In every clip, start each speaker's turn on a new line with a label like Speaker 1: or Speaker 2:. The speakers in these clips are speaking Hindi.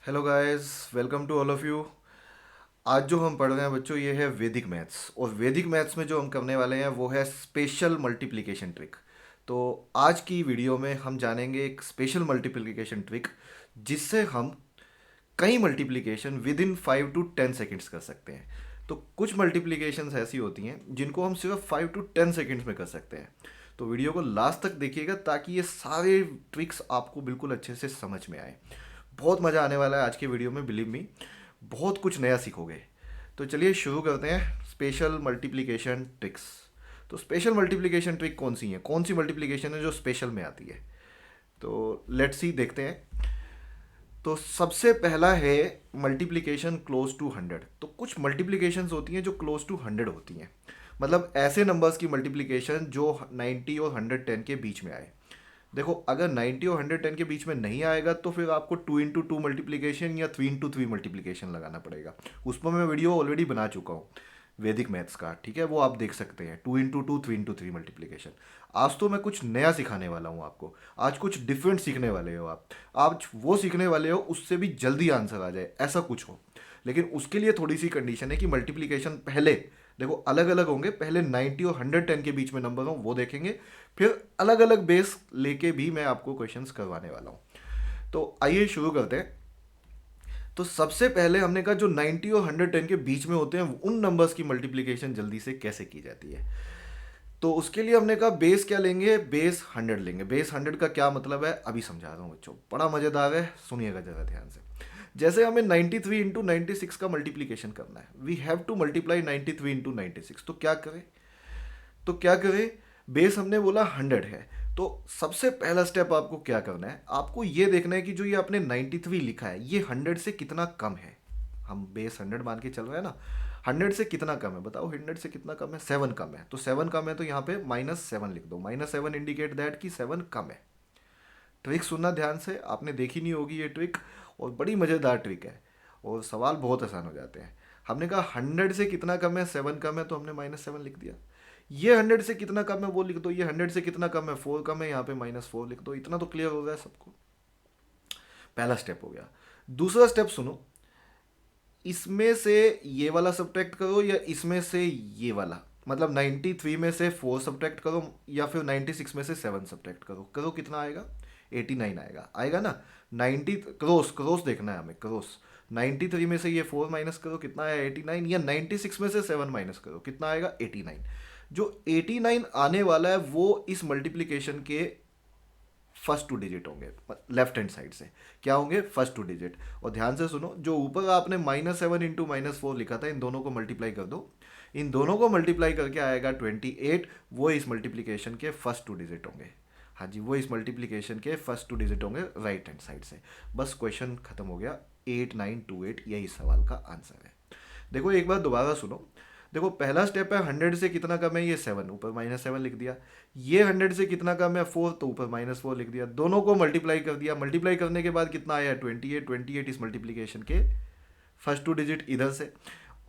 Speaker 1: Hello guys, welcome to all of you. आज जो हम पढ़ रहे हैं बच्चों, ये है वैदिक मैथ्स। और वैदिक मैथ्स में जो हम करने वाले हैं वो है स्पेशल मल्टीप्लिकेशन ट्रिक। तो आज की वीडियो में हम जानेंगे एक स्पेशल मल्टीप्लिकेशन ट्रिक जिससे हम कई multiplication with in 5 to 10 seconds कर सकते हैं। तो कुछ मल्टीप्लिकेशंस ऐसी होती हैं जिनको हम सिर्फ 5 to 10 सेकेंड्स में कर सकते हैं। तो वीडियो को लास्ट तक देखिएगा ताकि ये सारे ट्रिक्स आपको बिल्कुल अच्छे से समझ में आए। बहुत मज़ा आने वाला है आज के वीडियो में, बिलीव मी। बहुत कुछ नया सीखोगे। तो चलिए शुरू करते हैं स्पेशल मल्टीप्लिकेशन ट्रिक्स। तो स्पेशल मल्टीप्लिकेशन ट्रिक कौन सी मल्टीप्लिकेशन है जो स्पेशल में आती है? तो लेट्स सी, देखते हैं। तो सबसे पहला है मल्टीप्लिकेशन क्लोज टू 100। तो कुछ मल्टीप्लिकेशंस होती हैं जो क्लोज टू 100 होती हैं, मतलब ऐसे नंबर्स की मल्टीप्लिकेशन जो 90 और 110 के बीच में आए। देखो, अगर 90 और 110 के बीच में नहीं आएगा तो फिर आपको 2 into 2 मल्टीप्लिकेशन या 3 into 3 मल्टीप्लिकेशन लगाना पड़ेगा। उस पर मैं वीडियो ऑलरेडी बना चुका हूँ वैदिक मैथ्स का, ठीक है, वो आप देख सकते हैं। 2 into 2 3 into 3 मल्टीप्लिकेशन। आज तो मैं कुछ नया सिखाने वाला हूँ आपको। आज कुछ डिफरेंट सीखने वाले हो आप। आज वो सीखने वाले हो उससे भी जल्दी आंसर आ जाए, ऐसा कुछ हो। लेकिन उसके लिए थोड़ी सी कंडीशन है कि मल्टीप्लिकेशन पहले देखो अलग अलग होंगे। पहले 90 और 110 के बीच में नंबर हो वो देखेंगे, फिर अलग अलग बेस लेके भी मैं आपको क्वेश्चंस करवाने वाला हूँ। तो आइए शुरू करते हैं। तो सबसे पहले हमने कहा जो 90 और 110 के बीच में होते हैं उन नंबर्स की मल्टीप्लिकेशन जल्दी से कैसे की जाती है। तो उसके लिए हमने कहा बेस क्या लेंगे, बेस 100 लेंगे। बेस 100 का क्या मतलब है अभी समझा रहा हूँ बच्चों, बड़ा मज़ेदार है, सुनिएगा ज़रा ध्यान से। जैसे हमें 93 into 96 का मल्टीप्लिकेशन करना है, we have to multiply 93 into 96। तो क्या करें, बेस हमने बोला 100 है। तो सबसे पहला स्टेप आपको क्या करना है, आपको ये देखना है कि जो ये आपने 93 लिखा है ये 100 से कितना कम है। हम बेस 100 मान के चल रहे हैं ना, 100 से कितना कम है बताओ। 100 से कितना कम है, 7 कम है। तो 7 कम है तो यहाँ पे -7 लिख दो। -7 इंडिकेट दैट कि 7 कम है। ट्रिक सुनना ध्यान से, आपने देखी नहीं होगी ये ट्रिक, और बड़ी मज़ेदार ट्रिक है और सवाल बहुत आसान हो जाते हैं। हमने कहा 100 से कितना कम है, 7 कम है, तो हमने -7 लिख दिया। ये 100 से कितना कम है वो लिख दो। ये 100 से कितना कम है, 4 कम है, यहाँ पे -4 लिख दो। इतना तो क्लियर हो गया है सबको। पहला स्टेप हो गया। दूसरा स्टेप सुनो, इसमें से ये वाला सब्ट्रैक्ट करो या इसमें से ये वाला। मतलब 93 में से 4 सब्ट्रैक्ट करो या फिर 96 में से 7 सब्ट्रैक्ट करो। करो कितना आएगा, 89 आएगा। आएगा ना। 90 क्रॉस क्रॉस देखना है हमें, क्रॉस। 93 में से ये 4 माइनस करो, कितना आया 89। या 96 में से 7 माइनस करो, कितना आएगा 89। जो 89 आने वाला है वो इस मल्टीप्लिकेशन के फर्स्ट 2 डिजिट होंगे, लेफ्ट हैंड साइड से। क्या होंगे, फर्स्ट 2 डिजिट। और ध्यान से सुनो, जो ऊपर आपने -7 into -4 लिखा था, इन दोनों को मल्टीप्लाई कर दो। इन दोनों को मल्टीप्लाई करके आएगा 28। वो इस मल्टीप्लिकेशन के फर्स्ट 2 डिजिट होंगे। हाँ जी, वो इस मल्टीप्लिकेशन के फर्स्ट 2 डिजिट होंगे राइट हैंड साइड से। बस क्वेश्चन खत्म हो गया। 8928 यही सवाल का आंसर है। देखो एक बार दोबारा सुनो। देखो पहला स्टेप है 100 से कितना कम है, ये 7, ऊपर -7 लिख दिया। ये 100 से कितना कम है, 4, तो ऊपर -4 लिख दिया। दोनों को मल्टीप्लाई कर दिया। मल्टीप्लाई करने के बाद कितना आया, 28। 28 इस मल्टीप्लिकेशन के फर्स्ट 2 डिजिट इधर से।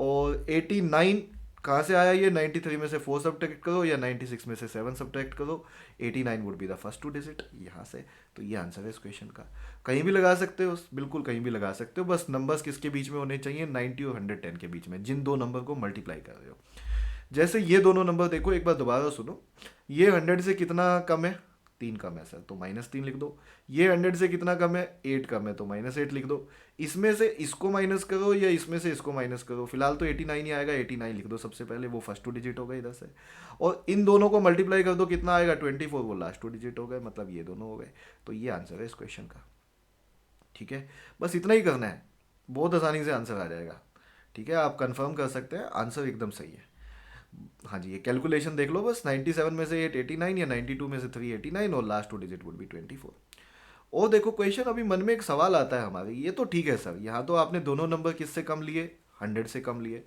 Speaker 1: और 89 कहाँ से आया, ये 93 में से 4 सब्ट्रैक्ट करो या 96 में से 7 सब्ट्रैक्ट करो। 89 would be the first 2 digit यहाँ से। तो ये आंसर है इस क्वेश्चन का। कहीं भी लगा सकते हो, बिल्कुल कहीं भी लगा सकते हो। बस नंबर्स किसके बीच में होने चाहिए, 90 और 110 के बीच में, जिन दो नंबर को मल्टीप्लाई कर रहे हो। जैसे ये दोनों नंबर देखो, एक बार दोबारा सुनो। ये 100 से कितना कम है, 3 कम है सर, तो -3 लिख दो। ये 100 से कितना कम है, 8 कम है, तो -8 लिख दो। इसमें से इसको माइनस करो या इसमें से इसको माइनस करो। फिलहाल तो 89 ही आएगा, 89 लिख दो सबसे पहले, वो फर्स्ट 2 डिजिट हो गए इधर से। और इन दोनों को मल्टीप्लाई कर दो, कितना आएगा 24, वो लास्ट 2 डिजिट हो गए, मतलब ये दोनों हो गए। तो ये आंसर है इस क्वेश्चन का। ठीक है, बस इतना ही करना है, बहुत आसानी से आंसर आ जाएगा। ठीक है, आप कंफर्म कर सकते हैं आंसर एकदम सही है। हाँ जी, ये कैलकुलेशन देख लो बस। 97 में से 8 89 या 92 में से 3 89 और लास्ट 2 डिजिट वुड बी 24। और देखो क्वेश्चन, अभी मन में एक सवाल आता है हमारे, ये तो ठीक है सर, यहाँ तो आपने दोनों नंबर किससे कम लिए, 100 से कम लिए।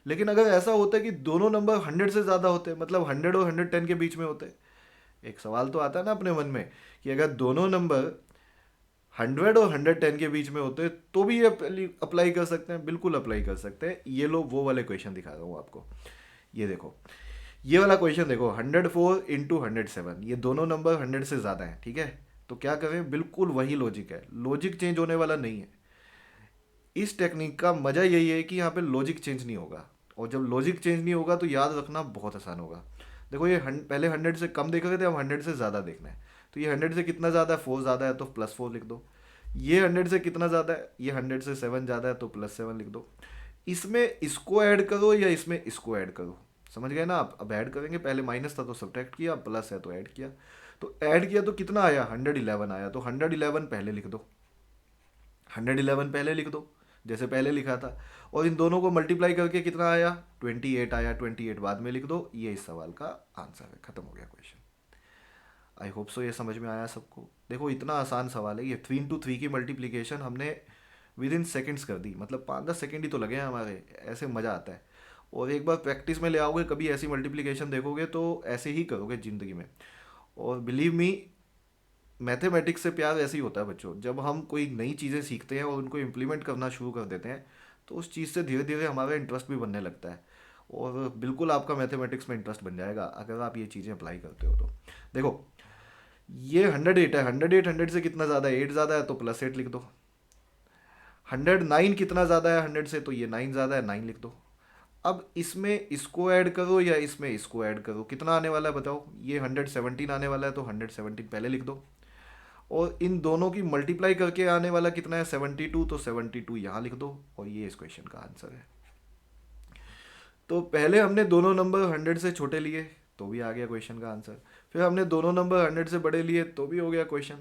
Speaker 1: लेकिन अगर ऐसा होता है कि दोनों नंबर 100 से ज़्यादा होते हैं, मतलब 100 और 110 के बीच में होते, एक सवाल तो आता है ना अपने मन में कि अगर दोनों नंबर 100 और 110 के बीच में होते तो भी ये अप्लाई कर सकते हैं, बिल्कुल अप्लाई कर सकते हैं। ये लो वो वाले क्वेश्चन दिखा रहा हूँ आपको। ये देखो, ये वाला क्वेश्चन देखो, 104 into 107, ये दोनों नंबर 100 से ज़्यादा हैं, ठीक है। तो क्या करें, बिल्कुल वही लॉजिक है, लॉजिक चेंज होने वाला नहीं है। इस टेक्निक का मज़ा यही है कि यहाँ पे लॉजिक चेंज नहीं होगा, और जब लॉजिक चेंज नहीं होगा तो याद रखना बहुत आसान होगा। देखो ये पहले 100 से कम देख रहे थे, अब 100 से ज़्यादा देखना है। तो ये 100 से कितना ज़्यादा है, 4 ज़्यादा है तो +4 लिख दो। ये 100 से कितना ज़्यादा है, ये 100 से 7 ज़्यादा है तो +7 लिख दो। इसमें इसको ऐड करो या इसमें इसको ऐड करो, समझ गए ना आप। अब ऐड करेंगे, पहले माइनस था तो सब्ट्रैक्ट किया, प्लस है तो ऐड किया। तो ऐड किया तो कितना आया, 111 आया, तो 111 पहले लिख दो, 111 पहले लिख दो जैसे पहले लिखा था। और इन दोनों को मल्टीप्लाई करके कितना आया, 28 आया, 28 बाद में लिख दो। ये इस सवाल का आंसर है, खत्म हो गया क्वेश्चन। आई होप सो ये समझ में आया सबको। देखो इतना आसान सवाल है ये, 3 into 3 की मल्टीप्लीकेशन हमने विद इन सेकेंड्स कर दी, मतलब 5-10 सेकेंड ही तो लगे हैं हमारे, ऐसे मज़ा आता है। और एक बार प्रैक्टिस में ले आओगे, कभी ऐसी मल्टीप्लिकेशन देखोगे तो ऐसे ही करोगे ज़िंदगी में। और बिलीव मी, मैथमेटिक्स से प्यार ऐसे ही होता है बच्चों, जब हम कोई नई चीज़ें सीखते हैं और उनको इम्प्लीमेंट करना शुरू कर देते हैं तो उस चीज़ से धीरे धीरे हमारा इंटरेस्ट भी बनने लगता है। और बिल्कुल आपका मैथमेटिक्स में इंटरेस्ट बन जाएगा अगर आप ये चीज़ें अप्लाई करते हो तो। देखो ये 108 है, 108 100 से कितना ज़्यादा है, 8 ज़्यादा है तो +8 लिख दो। 109 कितना ज़्यादा है 100 से, तो ये 9 ज़्यादा है, 9 लिख दो। अब इसमें इसको ऐड करो या इसमें इसको ऐड करो, कितना आने वाला है बताओ। ये 117 आने वाला है तो 117 पहले लिख दो। और इन दोनों की मल्टीप्लाई करके आने वाला कितना है, 72, तो 72 यहाँ लिख दो। और ये इस क्वेश्चन का आंसर है। तो पहले हमने दोनों नंबर 100 से छोटे लिए तो भी आ गया क्वेश्चन का आंसर, फिर हमने दोनों नंबर 100 से बड़े लिए तो भी हो गया क्वेश्चन।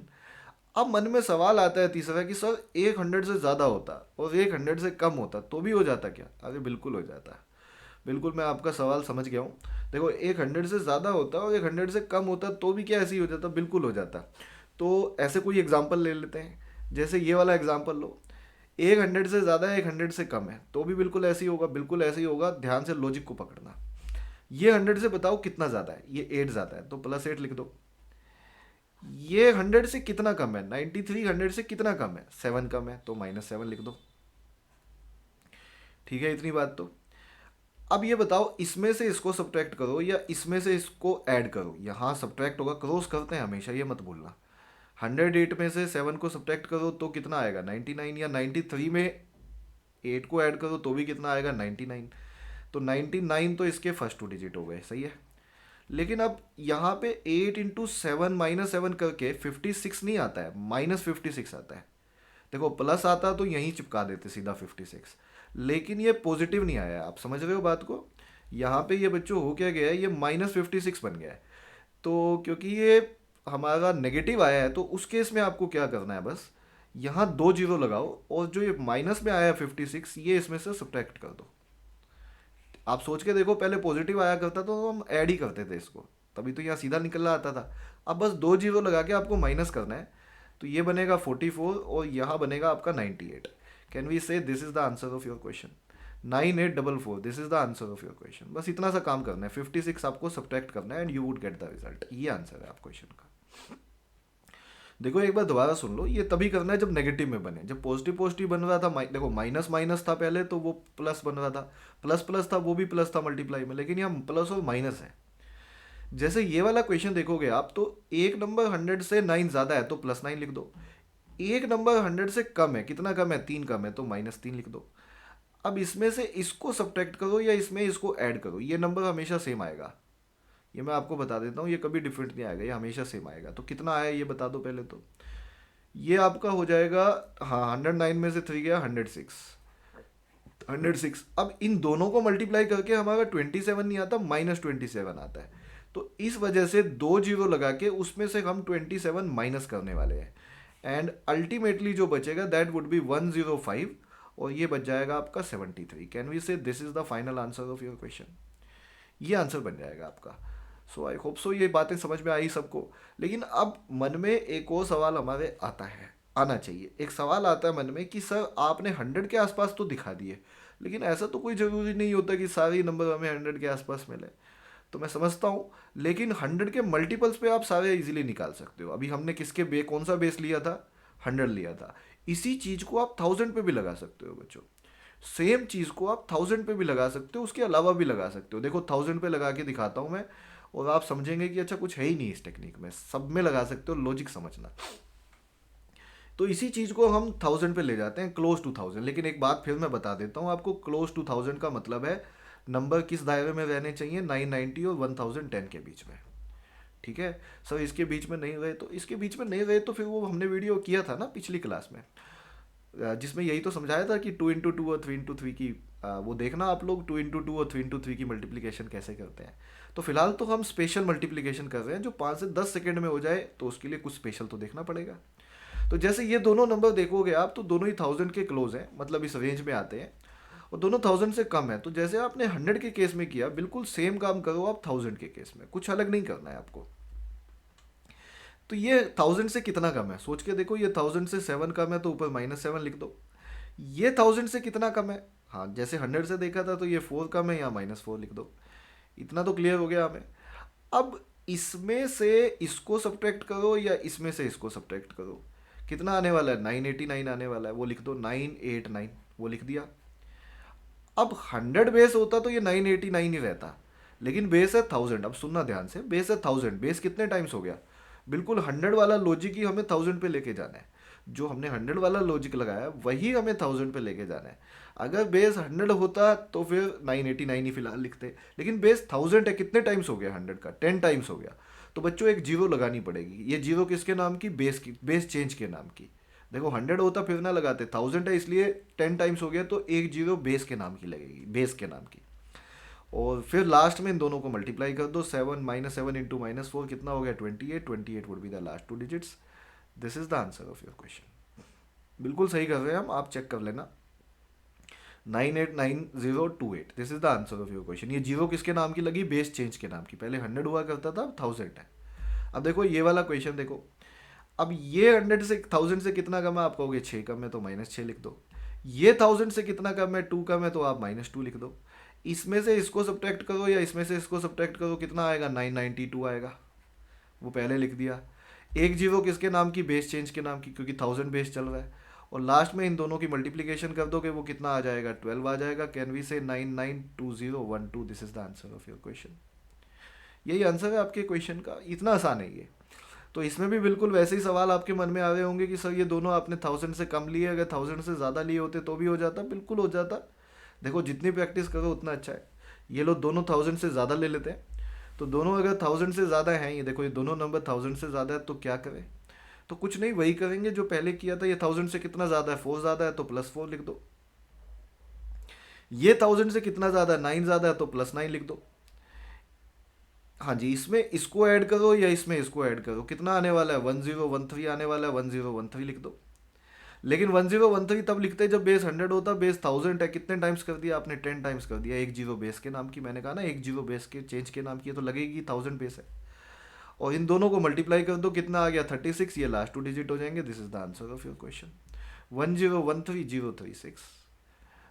Speaker 1: अब मन में सवाल आता है तीसरा कि सर एक 100 से ज़्यादा होता और एक 100 से कम होता तो भी हो जाता क्या। अरे बिल्कुल हो जाता, बिल्कुल मैं आपका सवाल समझ गया हूँ। देखो एक 100 से ज़्यादा होता और एक 100 से कम होता तो भी क्या ऐसे ही हो जाता, बिल्कुल हो जाता। तो ऐसे कोई एग्जांपल ले लेते हैं, जैसे ये वाला एग्जांपल लो। एक 100 से ज़्यादा है, एक 100 से कम है तो भी बिल्कुल ऐसे ही होगा, बिल्कुल ऐसे ही होगा। ध्यान से लॉजिक को पकड़ना। ये 100 से बताओ कितना ज़्यादा है, ये 8 ज़्यादा है तो +8 लिख दो। ये 100 से कितना कम है, 93 100 से कितना कम है, 7 कम है तो -7 लिख दो। ठीक है इतनी बात तो। अब ये बताओ इसमें से इसको सब्ट्रैक्ट करो या इसमें से इसको ऐड करो। यहाँ सब्ट्रैक्ट होगा, क्रॉस करते हैं हमेशा, ये मत भूलना। 108 में से 7 को सब्ट्रैक्ट करो तो कितना आएगा 99, या 93 में 8 को ऐड करो तो भी कितना आएगा 99। तो 99 तो इसके फर्स्ट 2 डिजिट हो गए, सही है। लेकिन अब यहाँ पे 8 into 7 -7 करके 56 नहीं आता है, -56 आता है। देखो प्लस आता तो यहीं चिपका देते सीधा 56, लेकिन ये पॉजिटिव नहीं आया है। आप समझ रहे हो बात को। यहाँ पे ये बच्चों हो क्या गया है, ये -56 बन गया है। तो क्योंकि ये हमारा नेगेटिव आया है तो उस केस में आपको क्या करना है, बस यहाँ 2 जीरो लगाओ और जो ये माइनस में आया है 56, ये इसमें से सब्ट्रैक्ट कर दो। आप सोच के देखो, पहले पॉजिटिव आया करता तो हम ऐड ही करते थे इसको, तभी तो यहाँ सीधा निकल रहा आता था। अब बस 2 जीरो लगा के आपको माइनस करना है, तो ये बनेगा 44 और यहाँ बनेगा आपका 98। कैन वी से this is the answer of your question, 9844, this is the answer of your question. बस इतना सा काम करना है, 56 आपको सब्ट्रैक्ट करना है and you would get the result. ये आंसर है आप क्वेश्चन का। देखो एक बार दोबारा सुन लो, ये तभी करना है जब नेगेटिव में बने। जब पॉजिटिव पॉजिटिव बन रहा था, देखो माइनस माइनस था पहले तो वो प्लस बन रहा था, प्लस प्लस था वो भी प्लस था मल्टीप्लाई में, लेकिन यहाँ प्लस और माइनस है। जैसे ये वाला क्वेश्चन देखोगे आप तो एक नंबर 100 से 9 ज़्यादा है तो +9 लिख दो। एक नंबर 100 से कम है, कितना कम है 3 कम है तो -3 लिख दो। अब इसमें से इसको सब्ट्रैक्ट करो या इसमें इसको ऐड करो, ये नंबर हमेशा सेम आएगा। ये मैं आपको बता देता हूँ, ये कभी डिफरेंट नहीं आएगा, ये हमेशा सेम आएगा। तो कितना आया ये बता दो पहले तो। ये आपका हो जाएगा, हाँ 109 में से 3 गया 106, 106। अब इन दोनों को मल्टीप्लाई करके हमारा 27 नहीं आता, -27 आता है। तो इस वजह से 2 जीरो लगा के उसमें से हम 27 माइनस करने वाले हैं एंड अल्टीमेटली जो बचेगा दैट वुड बी 105 और ये बच जाएगा आपका 73। कैन वी से this is the final answer of your question. ये आंसर बन जाएगा आपका। सो आई होप सो ये बातें समझ में आई सबको। लेकिन अब मन में एक और सवाल हमारे आता है, आना चाहिए। एक सवाल आता है मन में कि सर आपने 100 के आसपास तो दिखा दिए, लेकिन ऐसा तो कोई ज़रूरी नहीं होता कि सारे नंबर हमें 100 के आसपास मिले। तो मैं समझता हूँ, लेकिन 100 के मल्टीपल्स पे आप सारे इजीली निकाल सकते हो। अभी हमने किसके कौन सा बेस लिया था, 100 लिया था। इसी चीज़ को आप 1000 पे भी लगा सकते हो बच्चों। सेम चीज़ को आप 1000 पे भी लगा सकते हो, उसके अलावा भी लगा सकते हो। देखो 1000 पे लगा के दिखाता हूँ मैं और आप समझेंगे कि अच्छा कुछ है ही नहीं इस टेक्निक में, सब में लगा सकते हो। लॉजिक समझना, तो इसी चीज़ को हम 1000 पे ले जाते हैं, क्लोज टू 1000। लेकिन एक बात फिर मैं बता देता हूँ आपको, क्लोज टू 1000 का मतलब है नंबर किस दायरे में रहने चाहिए, 990 और 1010 के बीच में। ठीक है सर, इसके बीच में नहीं रहे तो इसके बीच में नहीं रहे तो फिर वो हमने वीडियो किया था ना पिछली क्लास में, जिसमें यही तो समझाया था कि 2 इंटू 2 और 3 इंटू 3 की वो देखना आप लोग 2 इंटू 2 और 3 इंटू 3 की मल्टीप्लिकेशन कैसे करते हैं। तो फिलहाल तो हम स्पेशल मल्टीप्लिकेशन कर रहे हैं जो 5 से 10 सेकेंड में हो जाए, तो उसके लिए कुछ स्पेशल तो देखना पड़ेगा। तो जैसे ये दोनों नंबर देखोगे आप तो दोनों ही 1000 के क्लोज हैं, मतलब इस रेंज में आते हैं, और दोनों 1000 से कम है। तो जैसे आपने 100 के केस में किया बिल्कुल सेम काम करो आप 1000 के केस में, कुछ अलग नहीं करना है आपको। तो ये 1000 से कितना कम है सोच के देखो, ये 1000 से 7 कम है तो ऊपर -7 लिख दो। ये 1000 से कितना कम है, हाँ जैसे 100 से देखा था तो ये 4 कम है, यहाँ -4 लिख दो। इतना तो क्लियर हो गया हमें। अब इसमें से इसको सब्ट्रैक्ट करो या इसमें से इसको सब्ट्रैक्ट करो, कितना आने वाला है, 989 आने वाला है, वो लिख दो 989, वो लिख दिया। अब 100 बेस होता तो ये 989 ही रहता, लेकिन बेस है 1000। अब सुनना ध्यान से, बेस है 1000, बेस कितने टाइम्स हो गया, बिल्कुल 100 वाला लॉजिक ही हमें 1000 पे लेके जाना है। जो हमने 100 वाला लॉजिक लगाया वही हमें 1000 पे लेके जाना है। अगर बेस 100 होता तो फिर 989 ही फिलहाल लिखते, लेकिन बेस 1000 है, कितने टाइम्स हो गया 100 का, 10 टाइम्स हो गया। तो बच्चों एक जीरो लगानी पड़ेगी। ये जीरो किसके नाम की, बेस चेंज के नाम की। देखो 100 होता फिर ना लगाते, 1000 है इसलिए 10 टाइम्स हो गया, तो एक जीरो बेस के नाम की लगेगी, बेस के नाम की। और फिर लास्ट में इन दोनों को मल्टीप्लाई कर दो, 7 -7 इंटू -4 कितना हो गया, 28। 28 would be the last 2 digits. This is the answer of your question. बिल्कुल सही कर रहे हैं हम, आप चेक कर लेना। 989028, this is the answer of your question. ये जीरो किसके नाम की लगी, बेस चेंज के नाम की। पहले 100 हुआ करता था, अब 1000 है। अब देखो ये वाला क्वेश्चन देखो, अब ये 100 से 1000 से कितना कम है, आप कहोगे 6 कम है तो -6 लिख दो। ये 1000 से कितना कम है, 2 कम है तो आप -2 लिख दो। इसमें से इसको सब्ट्रैक्ट करो या इसमें से इसको सब्ट्रैक्ट करो, कितना आएगा, 992 आएगा, वो पहले लिख दिया। एक जीरो किसके नाम की, बेस चेंज के नाम की, क्योंकि 1000 बेस चल रहा है। और लास्ट में इन दोनों की मल्टीप्लिकेशन कर दोगे, वो कितना आ जाएगा, 12 आ जाएगा। कैन वी से 992012, this is the answer of your question. यही आंसर है आपके क्वेश्चन का, इतना आसान है ये। तो इसमें भी बिल्कुल वैसे ही सवाल आपके मन में आ रहे होंगे कि सर ये दोनों आपने 1000 से कम लिए, अगर 1000 से ज़्यादा लिए होते तो भी हो जाता, बिल्कुल हो जाता। देखो जितनी प्रैक्टिस करो उतना अच्छा है। ये लोग दोनों 1000 से ज़्यादा ले लेते हैं, तो दोनों अगर 1000 से ज़्यादा हैं, ये देखो ये दोनों नंबर 1000 से ज़्यादा है, तो क्या करें, तो कुछ नहीं, वही करेंगे जो पहले किया था। ये 1000 से कितना ज़्यादा है, 4 ज़्यादा है तो +4 लिख दो। ये 1000 से कितना ज़्यादा है, 9 ज़्यादा है तो +9 लिख दो। हाँ जी, इसमें इसको ऐड करो या इसमें इसको ऐड करो, कितना आने वाला है, 1013 आने वाला है, 1013 लिख दो। लेकिन 1013 तब लिखते जब बेस 100 होता, बेस 1000 है, कितने टाइम्स कर दिया आपने, 10 टाइम्स कर दिया। एक जीरो बेस के नाम की, मैंने कहा ना एक जीरो बेस के चेंज के नाम की, तो लगेगी 1000 बेस है। और इन दोनों को मल्टीप्लाई कर दो, कितना आ गया, 36। ये लास्ट 2 डिजिट हो जाएंगे। This is the answer of your question, 1013036।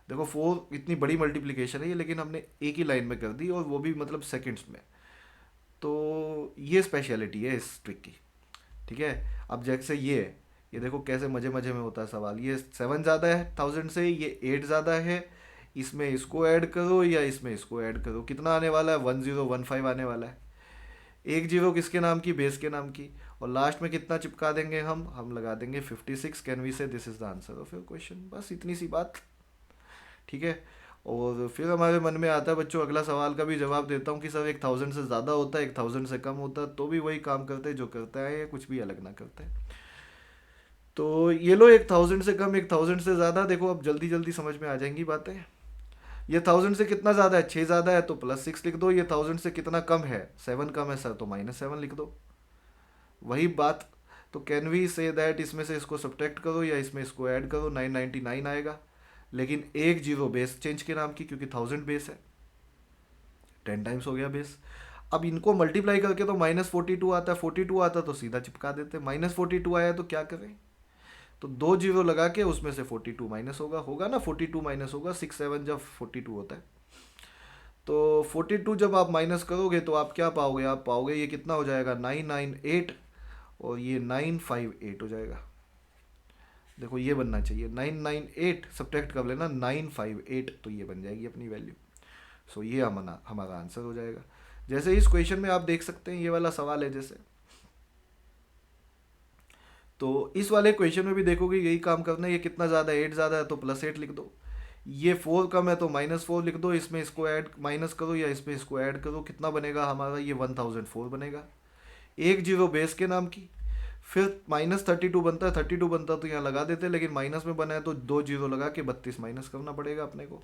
Speaker 1: देखो 4 इतनी बड़ी मल्टीप्लिकेशन है ये, लेकिन हमने एक ही लाइन में कर दी, और वो भी मतलब सेकेंड्स में। तो ये स्पेशलिटी है इस ट्रिक की। ठीक है, अब जैसे ये देखो कैसे मजे मजे में होता है सवाल। ये 7 ज़्यादा है 1000 से, ये 8 ज़्यादा है, इसमें इसको ऐड करो या इसमें इसको ऐड करो, कितना आने वाला है, 1015 आने वाला है। एक जीरो किसके नाम की, बेस के नाम की। और लास्ट में कितना चिपका देंगे हम लगा देंगे 56। कैन वी से this is the answer of your question, बस इतनी सी बात। ठीक है, और फिर हमारे मन में आता है बच्चों, अगला सवाल का भी जवाब देता हूँ कि सर एक 1000 से ज़्यादा होता है, एक 1000 से कम होता है, तो भी वही काम करते हैं जो करता है, या कुछ भी अलग ना करते हैं। तो ये लो, एक 1000 से कम, एक 1000 से ज़्यादा, देखो अब जल्दी जल्दी समझ में आ जाएंगी बातें। ये 1000 से कितना ज़्यादा है, 6 ज़्यादा है तो +6 लिख दो। ये 1000 से कितना कम है, 7 कम है सर, तो -7 लिख दो। वही बात। तो कैन वी से दैट, इसमें से इसको सब्ट्रैक्ट करो या इसमें इसको ऐड करो, 999 आएगा। लेकिन एक जीरो बेस चेंज के नाम की, क्योंकि 1000 बेस है, 10 टाइम्स हो गया बेस। अब इनको मल्टीप्लाई करके तो -42 आता है, 42 आता तो सीधा चिपका देते, -42 आया तो क्या करें, तो 2 जीरो लगा के उसमें से 42 माइनस होगा ना, 42 माइनस होगा, 6 7 जब 42 होता है। तो 42 जब आप माइनस करोगे तो आप क्या पाओगे, आप पाओगे ये कितना हो जाएगा, 998, और ये 958 हो जाएगा। देखो ये बनना चाहिए 998, सब्ट्रैक्ट कर लेना 958, तो ये बन जाएगी अपनी वैल्यू। सो ये हमारा आंसर हो जाएगा। जैसे इस क्वेश्चन में आप देख सकते हैं, ये वाला सवाल है जैसे, तो इस वाले क्वेश्चन में भी देखोगे यही काम करना है। ये कितना ज़्यादा है, 8 ज़्यादा है तो +8 लिख दो। ये 4 कम है तो -4 लिख दो। इसमें इसको ऐड माइनस करो या इसमें इसको ऐड करो, कितना बनेगा हमारा, ये 1004 बनेगा। एक जीरो बेस के नाम की। फिर -32 बनता है, 32 बनता तो यहाँ लगा देते, लेकिन माइनस में बना है तो 2 जीरो लगा के 32 माइनस करना पड़ेगा अपने को।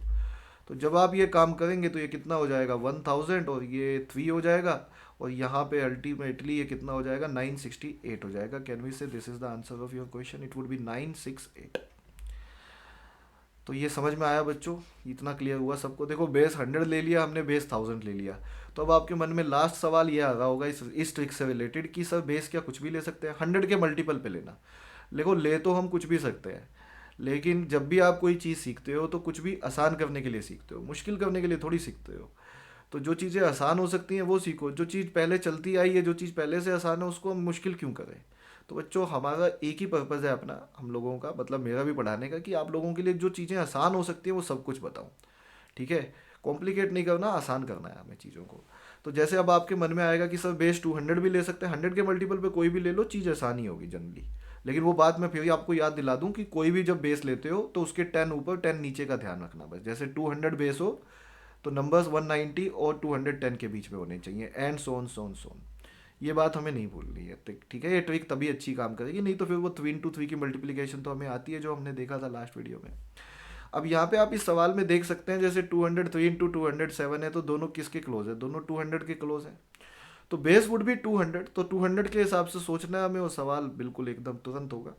Speaker 1: तो जब आप ये काम करेंगे तो ये कितना हो जाएगा 1000 और ये 3 हो जाएगा, और यहाँ पे अल्टीमेटली ये कितना हो जाएगा 968 हो जाएगा। कैन वी से this is the answer of your question, it would be 968। तो ये समझ में आया बच्चों, इतना क्लियर हुआ सबको। देखो बेस 100 ले लिया हमने, बेस 1000 ले लिया। तो अब आपके मन में लास्ट सवाल ये आ रहा होगा इस ट्रिक से रिलेटेड कि सर बेस क्या कुछ भी ले सकते हैं, 100 के मल्टीपल पे लेना। देखो ले तो हम कुछ भी सकते हैं, लेकिन जब भी आप कोई चीज़ सीखते हो तो कुछ भी आसान करने के लिए सीखते हो, मुश्किल करने के लिए थोड़ी सीखते हो। तो जो चीज़ें आसान हो सकती हैं वो सीखो, जो चीज़ पहले चलती आई है, जो चीज़ पहले से आसान है उसको हम मुश्किल क्यों करें। तो बच्चों हमारा एक ही पर्पज़ है अपना, हम लोगों का मतलब मेरा भी पढ़ाने का, कि आप लोगों के लिए जो चीज़ें आसान हो सकती हैं वो सब कुछ बताऊँ। ठीक है, कॉम्प्लिकेट नहीं करना, आसान करना है हमें चीज़ों को। तो जैसे अब आपके मन में आएगा कि सर बेस 200 भी ले सकते हैं, 100 के मल्टीपल पे कोई भी ले लो, चीज़ आसानी होगी जनरली। लेकिन वो बात मैं फिर आपको याद दिला दूं कि कोई भी जब बेस लेते हो तो उसके 10 ऊपर 10 नीचे का ध्यान रखना बस। जैसे 200 बेस हो तो नंबर्स 190 और 210 के बीच में होने चाहिए, एंड सोन सोन सोन। ये बात हमें नहीं भूलनी है, ठीक है। ये ट्रिक तभी अच्छी काम करेगी, नहीं तो फिर वो 3 into 3 की मल्टीप्लिकेशन तो हमें आती है जो हमने देखा था लास्ट वीडियो में। अब यहाँ पे आप इस सवाल में देख सकते हैं जैसे 203 into 207 है, तो दोनों किसके क्लोज है, दोनों 200 के क्लोज हैं। तो बेस वुड भी 200, तो 200 के हिसाब से सोचना है हमें, वो सवाल बिल्कुल एकदम तुरंत होगा।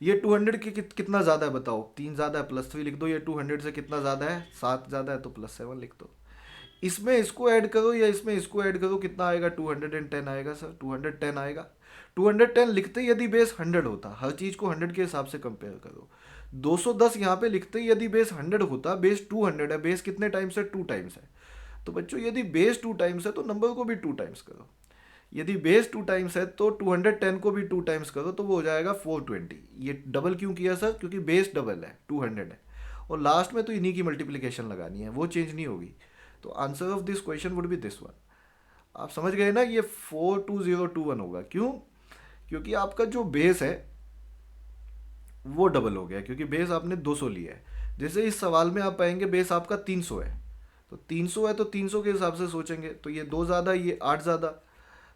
Speaker 1: ये 200 के कितना ज़्यादा है बताओ, 3 ज़्यादा है +3 लिख दो। ये 200 से कितना ज़्यादा है, 7 ज़्यादा है तो +7 लिख दो। इसमें इसको ऐड करो या इसमें इसको ऐड करो, कितना आएगा 210 आएगा सर, 210 आएगा। 210 लिखते ही यदि बेस 100 होता, हर चीज़ को 100 के हिसाब से कंपेयर करो। 210 यहाँ पे लिखते ही यदि बेस 100 होता, बेस 200 है, बेस कितने टाइम्स है, 2 टाइम्स है। तो बच्चों यदि बेस 2 टाइम्स है तो नंबर को भी 2 टाइम्स करो। यदि बेस 2 टाइम्स है तो 210 को भी 2 टाइम्स करो, तो वो हो जाएगा 420। ये डबल क्यों किया सर, क्योंकि बेस डबल है, 200 है, और लास्ट में तो इन्हीं की मल्टीप्लिकेशन लगानी है, वो चेंज नहीं होगी। तो answer of this question would B this one. आप समझ गए ना, ये 42021 होगा। क्यों, क्योंकि आपका जो बेस है वो डबल हो गया, क्योंकि बेस आपने 200 लिया है। जैसे इस सवाल में आप पाएंगे बेस आपका 300 है, तो 300 है तो 300 के हिसाब से सोचेंगे, तो ये 2 ज़्यादा, ये 8 ज़्यादा,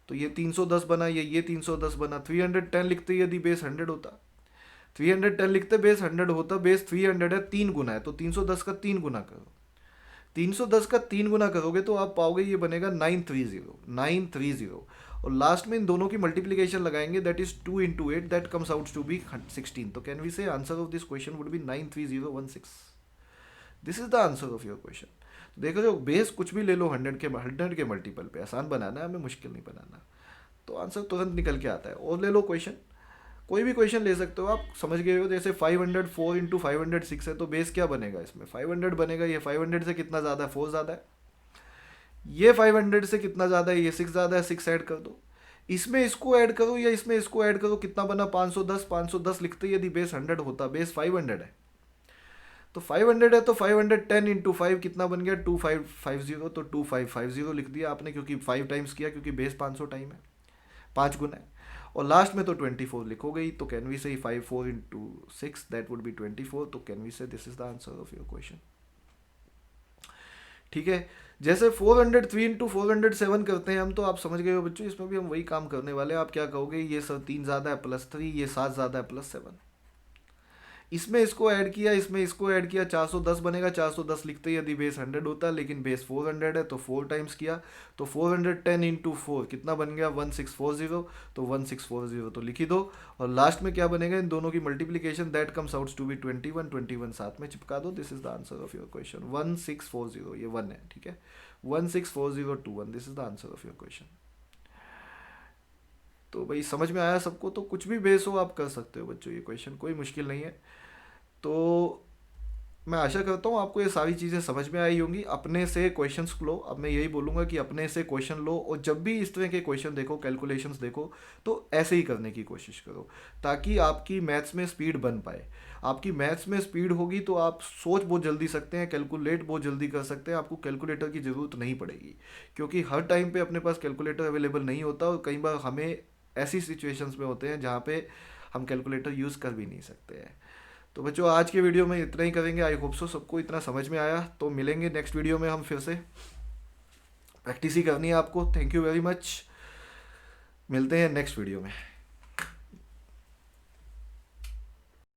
Speaker 1: तो ये 310 बना, ये 310 बना। 310 लिखते यदि बेस 100 होता, 310 लिखते बेस 100 होता, बेस 300 है, 3 गुना है, तो 310 का 3 गुना करो। 310 का 3 गुना करोगे तो आप पाओगे ये बनेगा 930। और लास्ट में इन दोनों की मल्टीप्लिकेशन लगाएंगे, that is 2 into 8, that comes out to be 16। तो can we say answer of this question would be 93016। This is the answer of your question. देखो जो बेस कुछ भी ले लो 100 के मल्टीपल पे, आसान बनाना है हमें, मुश्किल नहीं बनाना, तो आंसर तुरंत निकल के आता है। और ले लो क्वेश्चन, कोई भी क्वेश्चन ले सकते हो आप, समझ गए हो। जैसे 504 into 506 है, तो बेस क्या बनेगा इसमें, 500 बनेगा। ये 500 से कितना ज़्यादा है, 4 ज़्यादा है। ये 500 से कितना ज़्यादा है, ये 6 ज़्यादा है, 6 ऐड कर दो। इसमें इसको ऐड करो या इसमें इसको ऐड करो, कितना बना 510। 510 लिखते यदि बेस 100 होता, बेस 500 है, तो 500 है तो 510 into 5 कितना बन गया 2550। तो 2550 लिख दिया आपने, क्योंकि 5 टाइम्स किया, क्योंकि बेस 500 टाइम है, 5 गुना है। और लास्ट में तो 24 लिखोगे ही, तो कैन वी से 54 into 6, दैट वुड बी 24। तो कैन वी से this is the answer of your question. ठीक है, जैसे 403 into 407 करते हैं हम, तो आप समझ गए हो बच्चों, इसमें भी हम वही काम करने वाले हैं। आप क्या कहोगे, ये सर 3 ज़्यादा है +3, ये 7 ज़्यादा है +7। इसमें इसको ऐड किया, इसमें इसको ऐड किया, 410 बनेगा। 410 लिखते ही यदि बेस 100 होता, लेकिन बेस 400 है तो 4 टाइम्स किया, तो 410 into 4 कितना बन गया 1640। तो 1640 तो लिखी दो, और लास्ट में क्या बनेगा इन दोनों की multiplication, that comes out to be 21। 21 साथ में चिपका दो। This is the answer of your question, 1640। ये 1 है, ठीक है, 164021, this is the answer of your question. तो भाई समझ में आया सबको, तो कुछ भी बेस हो आप कर सकते हो बच्चों, ये क्वेश्चन कोई मुश्किल नहीं है। तो मैं आशा करता हूँ आपको ये सारी चीज़ें समझ में आई होंगी। अपने से क्वेश्चंस लो, अब मैं यही बोलूँगा कि अपने से क्वेश्चन लो, और जब भी इस तरह के क्वेश्चन देखो, कैलकुलेशंस देखो, तो ऐसे ही करने की कोशिश करो, ताकि आपकी मैथ्स में स्पीड बन पाए। आपकी मैथ्स में स्पीड होगी तो आप सोच बहुत जल्दी सकते हैं, कैलकुलेट बहुत जल्दी कर सकते हैं, आपको कैलकुलेटर की ज़रूरत नहीं पड़ेगी, क्योंकि हर टाइम पे अपने पास कैलकुलेटर अवेलेबल नहीं होता, और कई बार हमें ऐसी सिचुएशंस में होते हैं जहाँ पे हम कैलकुलेटर यूज़ कर भी नहीं सकते हैं। तो बच्चों आज के वीडियो में इतना ही करेंगे। आई होप सो सबको इतना समझ में आया। तो मिलेंगे नेक्स्ट वीडियो में हम फिर से। प्रैक्टिस ही करनी है आपको। Thank you very much. मिलते हैं नेक्स्ट वीडियो में।